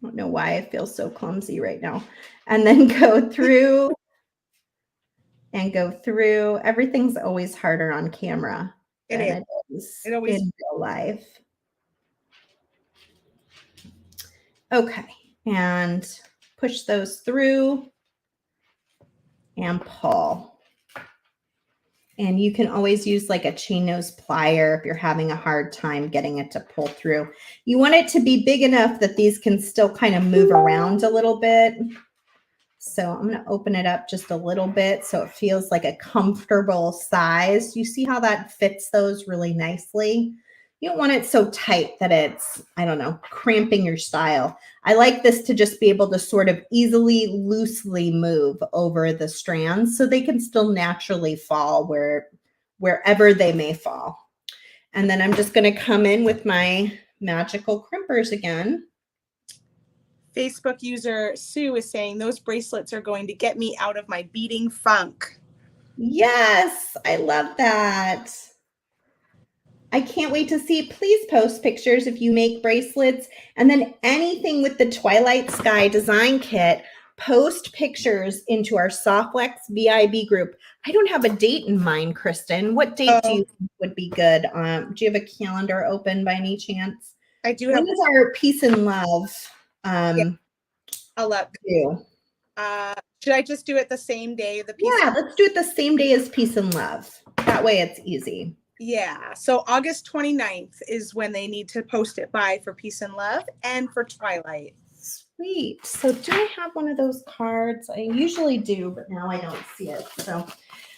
I don't know why I feel so clumsy right now. And then go through and go through. Everything's always harder on camera than it is in real life. Okay, and push those through and pull. And you can always use like a chain nose plier if you're having a hard time getting it to pull through. You want it to be big enough that these can still kind of move around a little bit. So I'm going to open it up just a little bit so it feels like a comfortable size. You see how that fits those really nicely? You don't want it so tight that it's, I don't know, cramping your style. I like this to just be able to sort of easily, loosely move over the strands so they can still naturally fall wherever they may fall. And then I'm just going to come in with my magical crimpers again. Facebook user Sue is saying those bracelets are going to get me out of my beading funk. Yes, I love that. I can't wait to see. Please post pictures if you make bracelets, and then anything with the Twilight Sky design kit, post pictures into our Softflex VIB group. I don't have a date in mind, Kristen. What date do you think would be good? Do you have a calendar open by any chance? I do When have. is our peace and love? Yeah, I'll look. Due? Should I just do it the same day? Yeah, let's do it the same day as peace and love. That way it's easy. Yeah, so August 29th is when they need to post it by for Peace and Love and for Twilight. Sweet. So do I have one of those cards? I usually do, but now I don't see it. So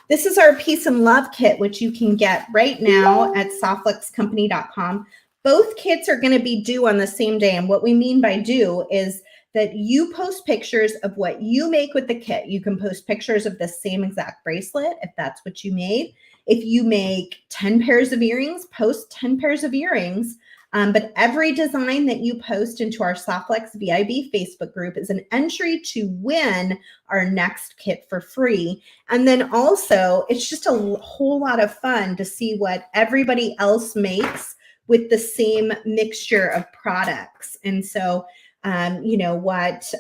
this is our Peace and Love kit, which you can get right now at softflexcompany.com. Both kits are going to be due on the same day. And what we mean by due is that you post pictures of what you make with the kit. You can post pictures of the same exact bracelet if that's what you made. If you make 10 pairs of earrings, post 10 pairs of earrings. But every design that you post into our Softflex VIB Facebook group is an entry to win our next kit for free. And then also, it's just a whole lot of fun to see what everybody else makes with the same mixture of products. And so, you know, what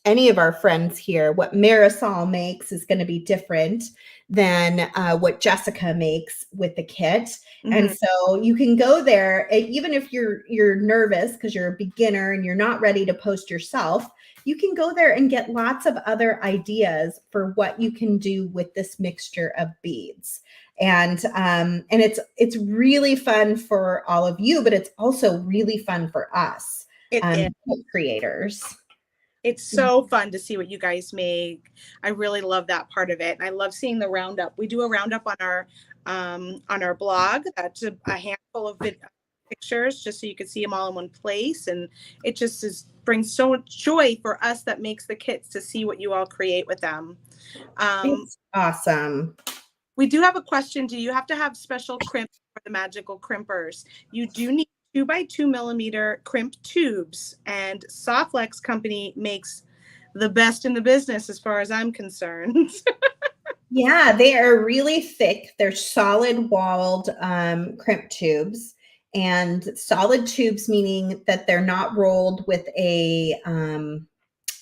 any of our friends here, what Marisol makes is going to be different than what Jessica makes with the kit. Mm-hmm. And so you can go there, even if you're nervous because you're a beginner and you're not ready to post yourself, you can go there and get lots of other ideas for what you can do with this mixture of beads. And it's really fun for all of you, but it's also really fun for us, creators. It's so fun to see what you guys make. I really love that part of it. I love seeing the roundup. We do a roundup on our blog. That's a handful of pictures just so you can see them all in one place. And it just brings so much joy for us that makes the kits to see what you all create with them. It's awesome. We do have a question. Do you have to have special crimp for the magical crimpers? You do need 2x2 millimeter crimp tubes, and Softflex Company makes the best in the business as far as I'm concerned. Yeah, they are really thick. They're solid walled crimp tubes, and solid tubes meaning that they're not rolled with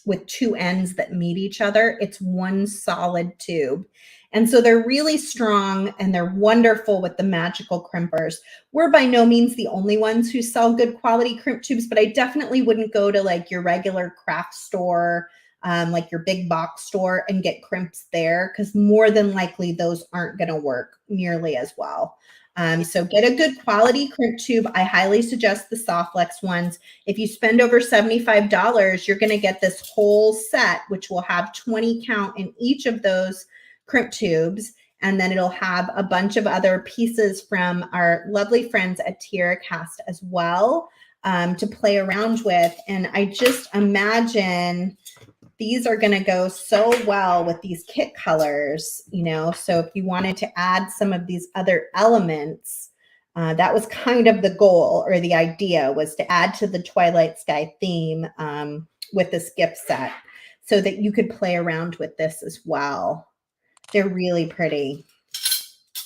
with two ends that meet each other. It's one solid tube. And so they're really strong and they're wonderful with the magical crimpers. We're by no means the only ones who sell good quality crimp tubes, but I definitely wouldn't go to like your regular craft store, like your big box store, and get crimps there, because more than likely those aren't going to work nearly as well. So get a good quality crimp tube. I highly suggest the Softflex ones. If you spend over $75, you're going to get this whole set, which will have 20 count in each of those crimp tubes. And then it'll have a bunch of other pieces from our lovely friends at Tierra Cast as well, to play around with. And I just imagine these are going to go so well with these kit colors, you know. So if you wanted to add some of these other elements, that was kind of the goal, or the idea was to add to the Twilight Sky theme with this gift set so that you could play around with this as well. They're really pretty.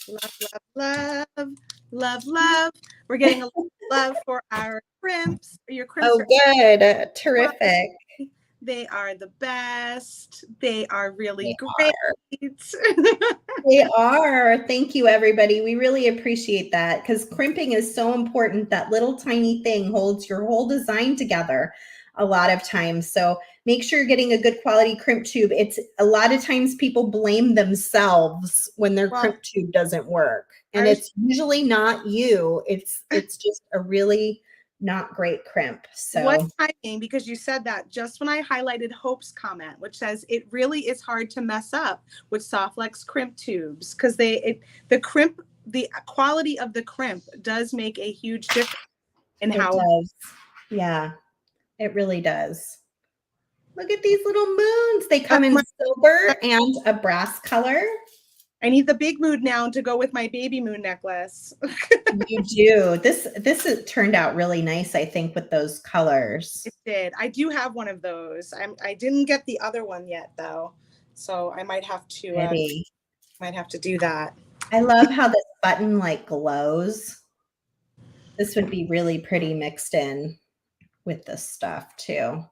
Love, love, love, love, love. We're getting a lot of love for our crimps. Your crimps Oh, good. Terrific. They are the best. They are really great. They are. Thank you, everybody. We really appreciate that, because crimping is so important. That little tiny thing holds your whole design together. a lot of times. So make sure you're getting a good quality crimp tube. It's a lot of times people blame themselves when their crimp tube doesn't work. And it's usually not you. It's just a really not great crimp. So what timing, because you said that just when I highlighted Hope's comment, which says it really is hard to mess up with Softlex crimp tubes because the quality of the crimp does make a huge difference in it how does. Yeah, it really does. Look at these little moons. They come in silver and a brass color. I need the big moon now to go with my baby moon necklace. You do. This turned out really nice, I think, with those colors. It did. I do have one of those. I didn't get the other one yet though, so I might have to do that. I love how this button like glows. This would be really pretty mixed in with this stuff too.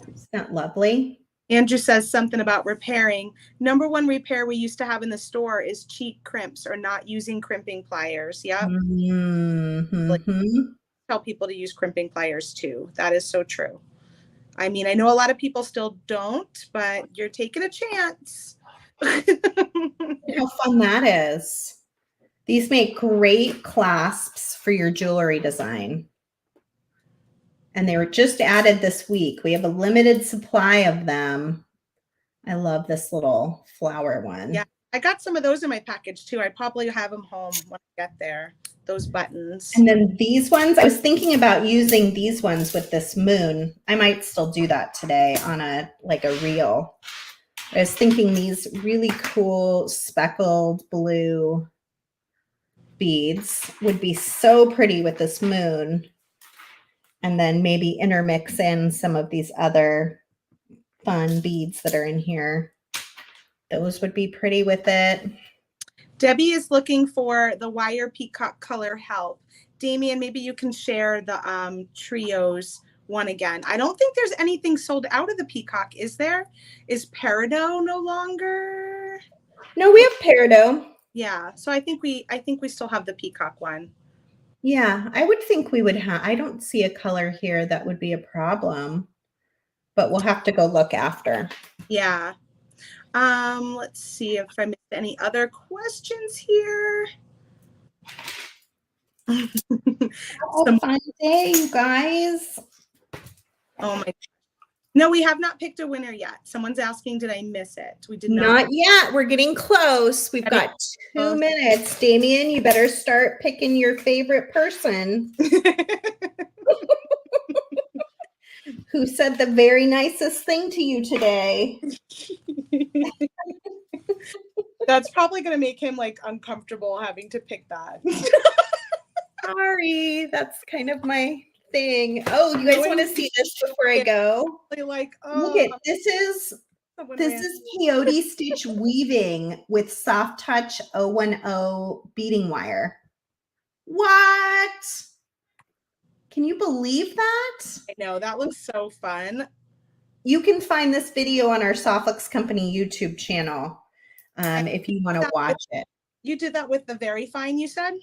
Isn't that lovely? Andrew says something about repairing. Number one repair we used to have in the store is cheap crimps or not using crimping pliers. Yep. Mm-hmm. Like, tell people to use crimping pliers too. That is so true. I mean, I know a lot of people still don't, but you're taking a chance. How fun that is. These make great clasps for your jewelry design. And they were just added this week. We have a limited supply of them. I love this little flower one. Yeah, I got some of those in my package too. I probably have them home when I get there, those buttons. And then these ones, I was thinking about using these ones with this moon. I might still do that today on a reel. I was thinking these really cool speckled blue beads would be so pretty with this moon. And then maybe intermix in some of these other fun beads that are in here. Those would be pretty with it. Debbie is looking for the wire peacock color help. Damien, maybe you can share the trios one again. I don't think there's anything sold out of the peacock, is there? Is peridot no longer? No, we have peridot. Yeah, so I think we still have the peacock one. Yeah, I would think we would have. I don't see a color here that would be a problem, but we'll have to go look after. Yeah. Let's see if I missed any other questions here. Have a fun day, you guys. Oh my. No, we have not picked a winner yet. Someone's asking, did I miss it? We did not. Not yet. We're getting close. We've got 2 minutes. Damien, you better start picking your favorite person. Who said the very nicest thing to you today? That's probably going to make him like uncomfortable having to pick that. Sorry, that's kind of my thing. Oh, you guys want to see this before I go? Like, look at this is peyote stitch weaving with soft touch 010 beading wire. What? Can you believe that? I know, that looks so fun. You can find this video on our Softlex Company YouTube channel if you want to watch it. You did that with the Very Fine, you said?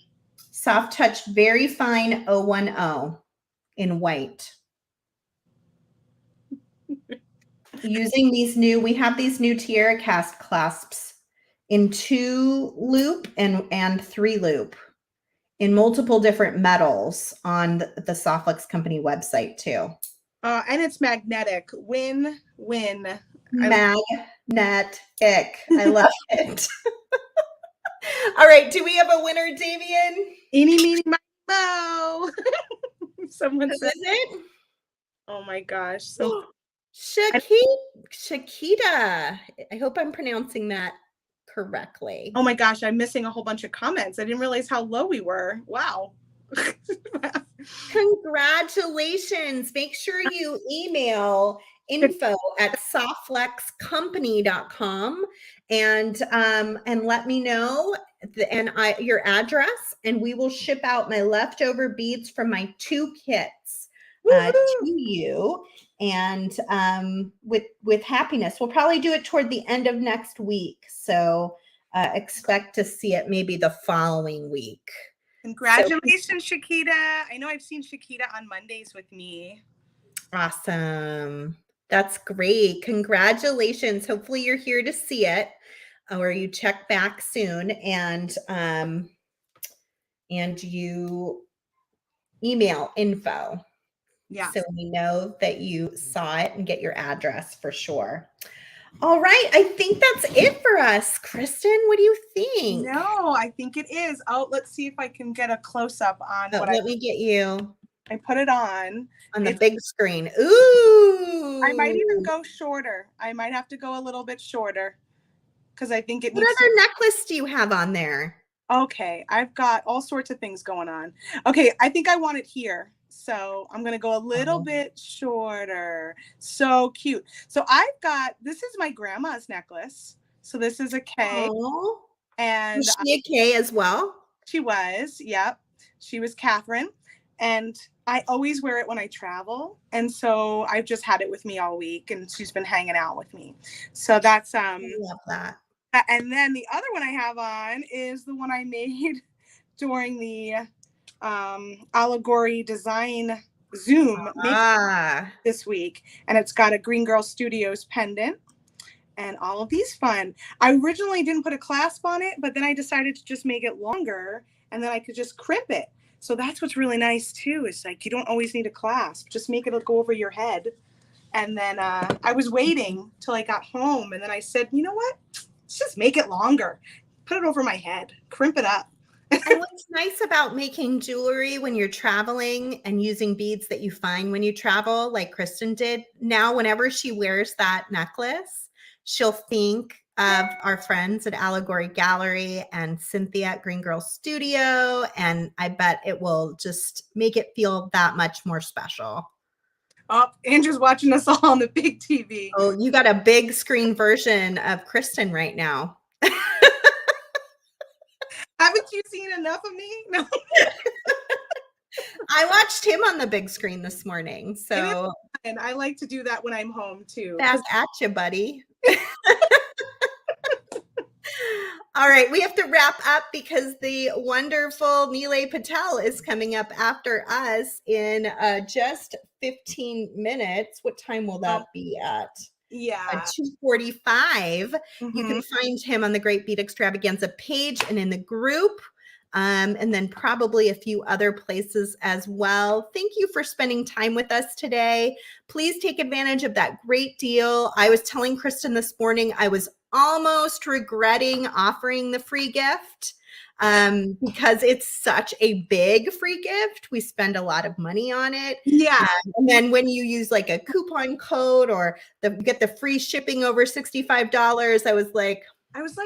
Soft Touch Very Fine 010 in white. Using these we have these new tiara cast clasps in 2 loop and 3 loop in multiple different metals on the Softlex Company website too. And it's magnetic. Win. Magnetic. I love it. All right. Do we have a winner, Damien? Eeny, meeny, miny, moe. Someone said it. Oh my gosh. So Shakita. I hope I'm pronouncing that correctly. Oh my gosh, I'm missing a whole bunch of comments. I didn't realize how low we were. Wow. Congratulations. Make sure you email info@softflexcompany.com and let me know your address, and we will ship out my leftover beads from my 2 kits to you, and with happiness. We'll probably do it toward the end of next week, so expect to see it maybe the following week. Congratulations, Shakita. I know I've seen Shakita on Mondays with me. Awesome. That's great. Congratulations. Hopefully you're here to see it or you check back soon and you email info Yeah. so we know that you saw it and get your address for sure. All right, I think that's it for us. Kristen, what do you think? No, I think it is. Oh, let's see if I can get a close up on what Let me get you I put it on. the big screen. Ooh. I might even go shorter. I might have to go a little bit shorter because I think it What needs other to. necklace do you have on there? Okay, I've got all sorts of things going on. Okay, I think I want it here. So I'm going to go a little bit shorter. So cute. So I've got, this is my grandma's necklace. So this is a K. Oh, And was she a K as well? she was, yep. She was Catherine. And I always wear it when I travel. And so I've just had it with me all week and she's been hanging out with me. So that's I love that. And then the other one I have on is the one I made during the allegory design Zoom this week. And it's got a Green Girl Studios pendant and all of these fun. I originally didn't put a clasp on it, but then I decided to just make it longer and then I could just crimp it. So that's what's really nice too. Is like you don't always need a clasp. Just make it go over your head. And then I was waiting till I got home and then I said, you know what? Let's just make it longer. Put it over my head. Crimp it up. And what's nice about making jewelry when you're traveling and using beads that you find when you travel, like Kristen did, now whenever she wears that necklace, she'll think of our friends at Allegory Gallery and Cynthia at Green Girl Studio, and I bet it will just make it feel that much more special. Oh, Andrew's watching us all on the big TV. Oh, you got a big screen version of Kristen right now. Haven't you seen enough of me? No. I watched him on the big screen this morning. So and I like to do that when I'm home too. Back at you, buddy. All right, we have to wrap up because the wonderful Neelay Patel is coming up after us in just 15 minutes. What time will that be at? Yeah. 2:45. You can find him on the Great Bead Extravaganza page and in the group. And then probably a few other places as well. Thank you for spending time with us today. Please take advantage of that great deal. I was telling Kristen this morning, I was almost regretting offering the free gift because it's such a big free gift. We spend a lot of money on it. Yeah. And then when you use like a coupon code or get the free shipping over $65, I was like,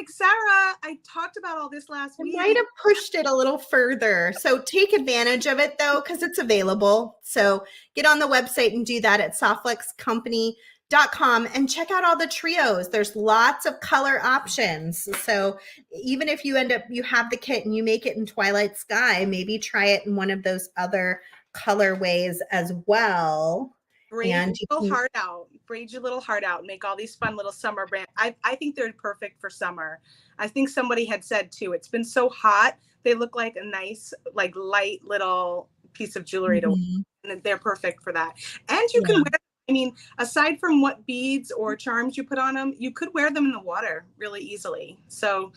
Sara, I talked about all this last week. I might have pushed it a little further. So take advantage of it though, because it's available. So get on the website and do that at softflexcompany.com and check out all the trios. There's lots of color options. So even if you have the kit and you make it in Twilight Sky, maybe try it in one of those other colorways as well. Braid your little heart out. Braid your little heart out and make all these fun little summer brands. I think they're perfect for summer. I think somebody had said too, it's been so hot. They look like a nice, like light little piece of jewelry to wear. And they're perfect for that. And you can wear, I mean, aside from what beads or charms you put on them, you could wear them in the water really easily. So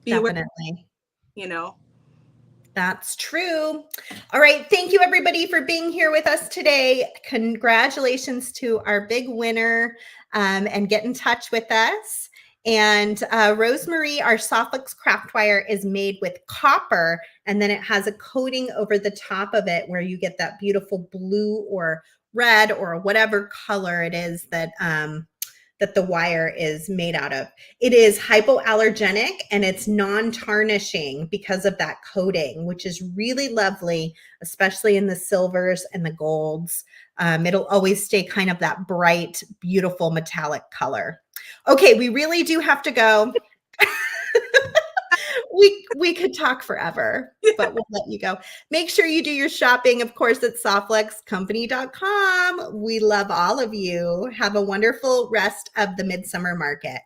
definitely, you know. That's true. All right. Thank you, everybody, for being here with us today. Congratulations to our big winner and get in touch with us. And Rosemary, our Softflex craft wire is made with copper, and then it has a coating over the top of it where you get that beautiful blue or red or whatever color it is that that the wire is made out of. It is hypoallergenic and it's non-tarnishing because of that coating, which is really lovely, especially in the silvers and the golds. It'll always stay kind of that bright, beautiful metallic color. Okay, we really do have to go. We could talk forever, but we'll let you go. Make sure you do your shopping, of course, at softflexcompany.com. We love all of you. Have a wonderful rest of the Midsummer market.